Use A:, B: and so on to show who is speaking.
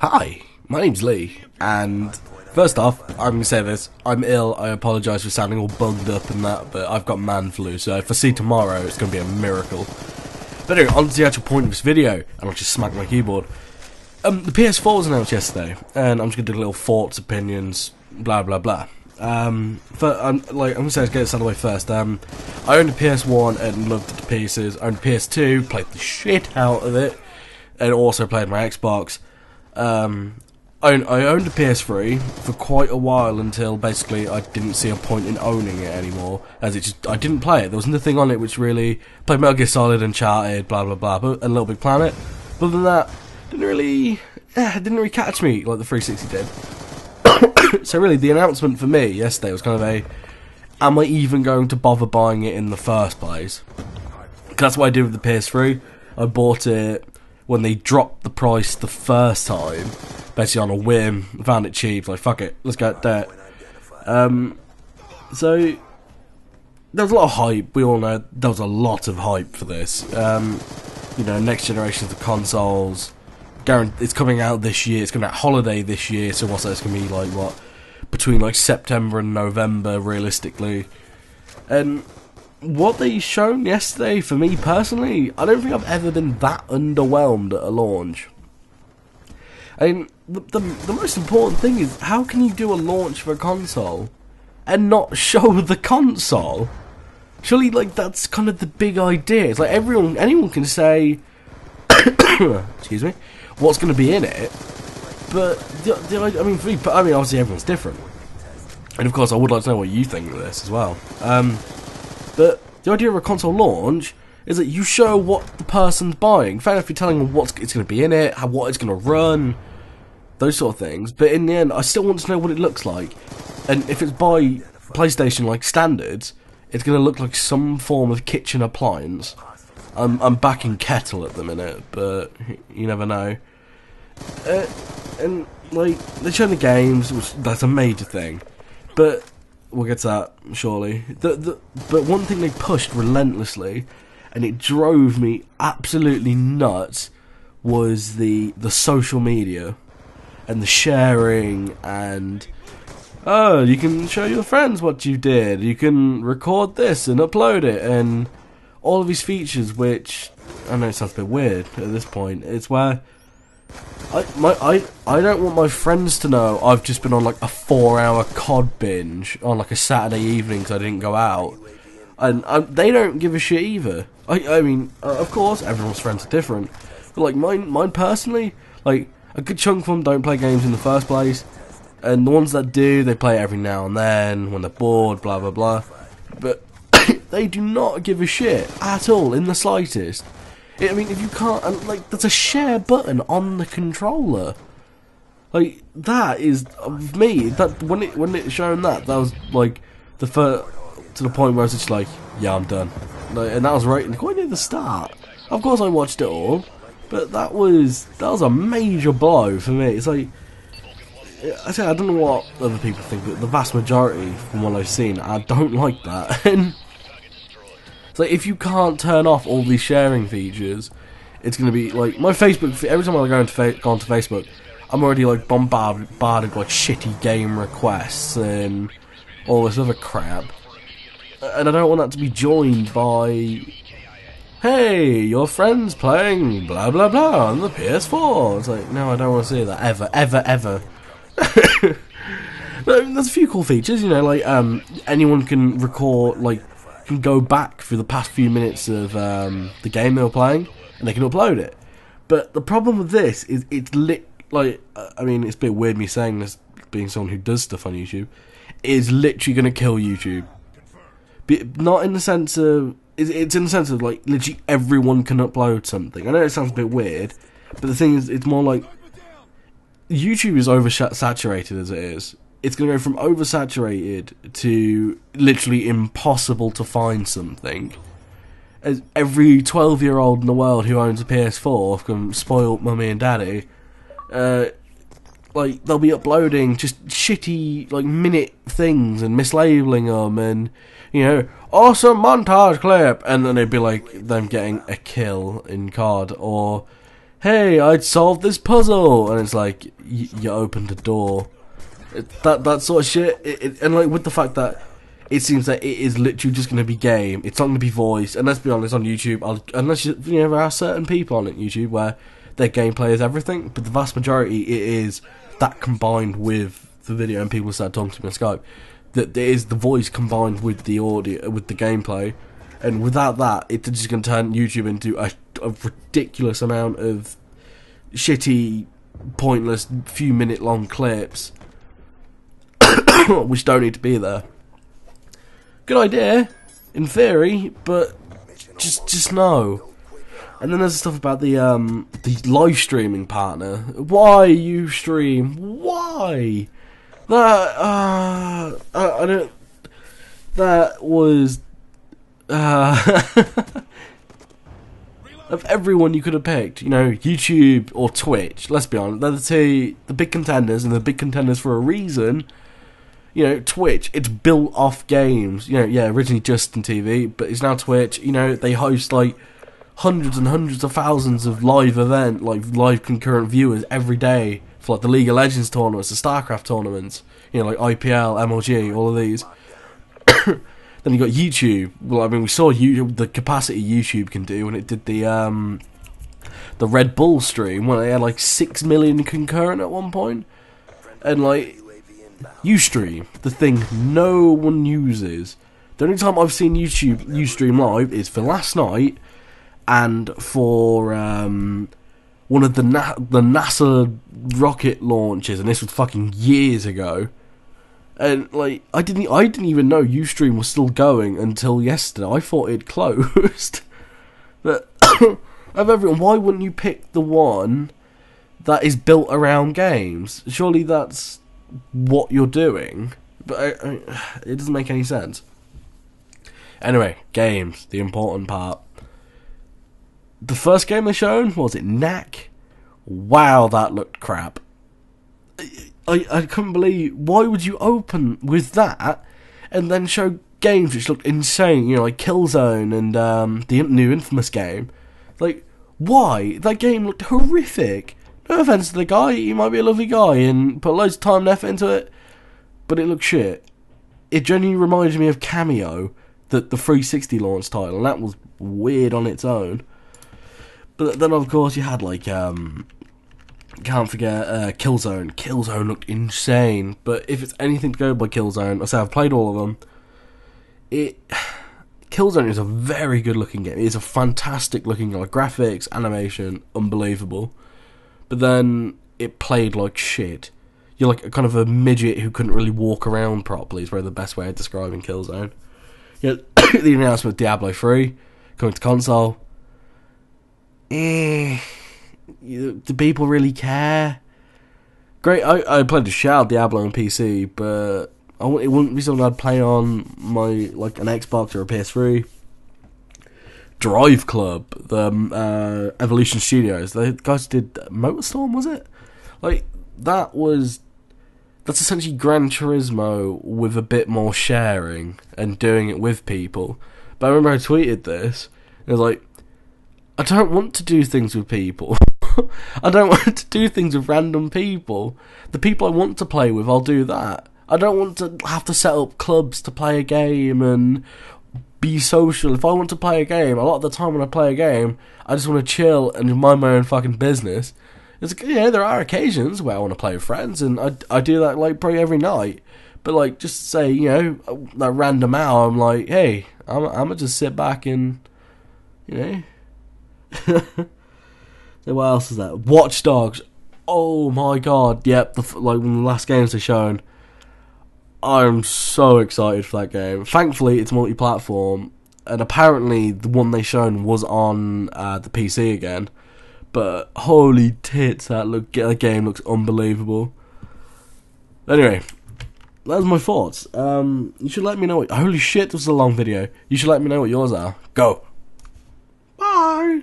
A: Hi, my name's Lee, and first off, I'm going to say this, I'm ill, I apologise for sounding all bugged up and that, but I've got man flu, so if I see tomorrow, it's going to be a miracle. But anyway, on to the actual point of this video, and I'll just smack my keyboard. The PS4 was announced yesterday, and I'm just going to do little thoughts, opinions, blah blah blah. I'm going to say, let's get this out of the way first. I owned a PS1 and loved it to pieces. I owned a PS2, played the shit out of it, and also played my Xbox. I owned a PS3 for quite a while until basically I didn't see a point in owning it anymore, as I didn't play it. There was nothing on it which really played Metal Gear Solid, Uncharted, blah blah blah, and Little Big Planet. But other than that, didn't really catch me like the 360 did. So really, the announcement for me yesterday was kind of am I even going to bother buying it in the first place? Because that's what I did with the PS3. I bought it when they dropped the price the first time, basically on a whim. Found it cheap, like fuck it, let's get that. So there was a lot of hype. We all know there was a lot of hype for this. You know, next generation of the consoles. It's coming out this year. It's coming out holiday this year. So what's that? It's gonna be like what, between like September and November, realistically. And what they shown yesterday, for me personally, I don't think I've ever been that underwhelmed at a launch. I mean, the most important thing is, how can you do a launch for a console and not show the console? Surely, like, that's kind of the big idea. It's like anyone can say, excuse me, what's going to be in it, but I mean, for me, obviously everyone's different, and of course I would like to know what you think of this as well. But the idea of a console launch is that you show what the person's buying. Fair enough, you're telling them what it's going to be in it, what it's going to run, those sort of things. But in the end, I still want to know what it looks like. And if it's by PlayStation like standards, it's going to look like some form of kitchen appliance. I'm backing Kettle at the minute, but you never know. And like, they show the games, which that's a major thing, but we'll get to that shortly. But one thing they pushed relentlessly, and it drove me absolutely nuts, was the social media and the sharing, and oh, you can show your friends what you did, you can record this and upload it, and all of these features, which I know it sounds a bit weird at this point. It's where I don't want my friends to know I've just been on like a 4-hour COD binge on like a Saturday evening because I didn't go out, and they don't give a shit either. I mean, of course, everyone's friends are different, but like mine personally, like a good chunk of them don't play games in the first place, and the ones that do, they play it every now and then when they're bored, blah blah blah. But they do not give a shit at all, in the slightest. I mean, if you can't, and like, there's a share button on the controller. Like, that is, of me, that when it shown that was like the first, to the point where I was just like, yeah, I'm done. Like, and that was right quite near the start. Of course, I watched it all, but that was a major blow for me. It's like, I don't know what other people think, but the vast majority, from what I've seen, I don't like that. And it's like, if you can't turn off all these sharing features, it's going to be like, my Facebook, every time I go onto Facebook, I'm already like bombarded like shitty game requests and all this other crap, and I don't want that to be joined by, hey, your friend's playing blah blah blah on the PS4. It's like, no, I don't want to see that ever. There's a few cool features, you know, like anyone can record, like, can go back through the past few minutes of the game they were playing, and they can upload it. But the problem with this is it's I mean, it's a bit weird me saying this, being someone who does stuff on YouTube, it's literally going to kill YouTube. But not in the sense of, it's in the sense of, like, literally everyone can upload something. I know it sounds a bit weird, but the thing is, it's more like, YouTube is oversaturated as it is. It's going to go from oversaturated to literally impossible to find something. As every 12-year-old in the world who owns a PS4 from spoiled mummy and daddy, like they'll be uploading just shitty like minute things and mislabeling them, and you know, awesome montage clip, and then it'd be like them getting a kill in COD, or hey, I'd solved this puzzle, and it's like you opened a door. That sort of shit, and like with the fact that it seems that it is literally just going to be game. It's not going to be voice, and let's be honest, on YouTube, unless you know, there are certain people on YouTube where their gameplay is everything, but the vast majority it is that combined with the video, and people start talking to me on Skype. That there is the voice combined with the audio, with the gameplay, and without that, it's just going to turn YouTube into a ridiculous amount of shitty, pointless, few minute long clips, which don't need to be there. Good idea, in theory, but just no. And then there's stuff about the live streaming partner. Why you stream? Why? I don't. That was of everyone you could have picked. You know, YouTube or Twitch. Let's be honest, they're the big contenders, and the big contenders for a reason. You know, Twitch, it's built off games. You know, yeah, originally Justin TV, but it's now Twitch. You know, they host like hundreds and hundreds of thousands of live live concurrent viewers every day for like the League of Legends tournaments, the StarCraft tournaments. You know, like IPL, MLG, all of these. Then you got YouTube. Well, I mean, we saw the capacity YouTube can do when it did the Red Bull stream, when they had like 6 million concurrent at one point, and like. Ustream, the thing no one uses. The only time I've seen Ustream live is for last night, and for one of the NASA rocket launches, and this was fucking years ago. And like, I didn't even know Ustream was still going until yesterday. I thought it closed. But of everyone, why wouldn't you pick the one that is built around games? Surely that's what you're doing, but it doesn't make any sense. Anyway, games, the important part. The first game they showed, was it Knack? Wow, that looked crap. I couldn't believe, why would you open with that and then show games which looked insane, you know, like Killzone and the new Infamous game. Like, why? That game looked horrific. No offense to the guy, he might be a lovely guy and put loads of time and effort into it, but it looked shit. It genuinely reminded me of Cameo, the 360 launch title, and that was weird on its own. But then of course you had like, can't forget Killzone. Killzone looked insane, but if it's anything to go by Killzone, I say I've played all of them, Killzone is a very good looking game. It's a fantastic looking game, like graphics, animation, unbelievable. But then it played like shit. You're like kind of a midget who couldn't really walk around properly, is probably the best way of describing Killzone. Yeah, the announcement of Diablo 3 coming to console. Do people really care? Great, I played the shit out of Diablo on PC, but it wouldn't be something I'd play on my like an Xbox or a PS3. Drive Club, the Evolution Studios, the guys who did Motorstorm, was it? Like, that's essentially Gran Turismo with a bit more sharing and doing it with people. But I remember I tweeted this, and it was like, I don't want to do things with people. I don't want to do things with random people. The people I want to play with, I'll do that. I don't want to have to set up clubs to play a game and be social. If I want to play a game, a lot of the time when I play a game, I just want to chill and mind my own fucking business. It's, you know, there are occasions where I want to play with friends, and I do that like probably every night. But like, just say, you know, that random hour, I'm like, hey, I'm gonna just sit back and, you know. So what else is that? Watch Dogs. Oh my god, yep. Like one of the last games they've shown. I'm so excited for that game. Thankfully, it's multi-platform, and apparently the one they shown was on the PC again. But holy tits, that game looks unbelievable. Anyway, that's my thoughts. You should let me know. Holy shit, this was a long video. You should let me know what yours are. Go. Bye.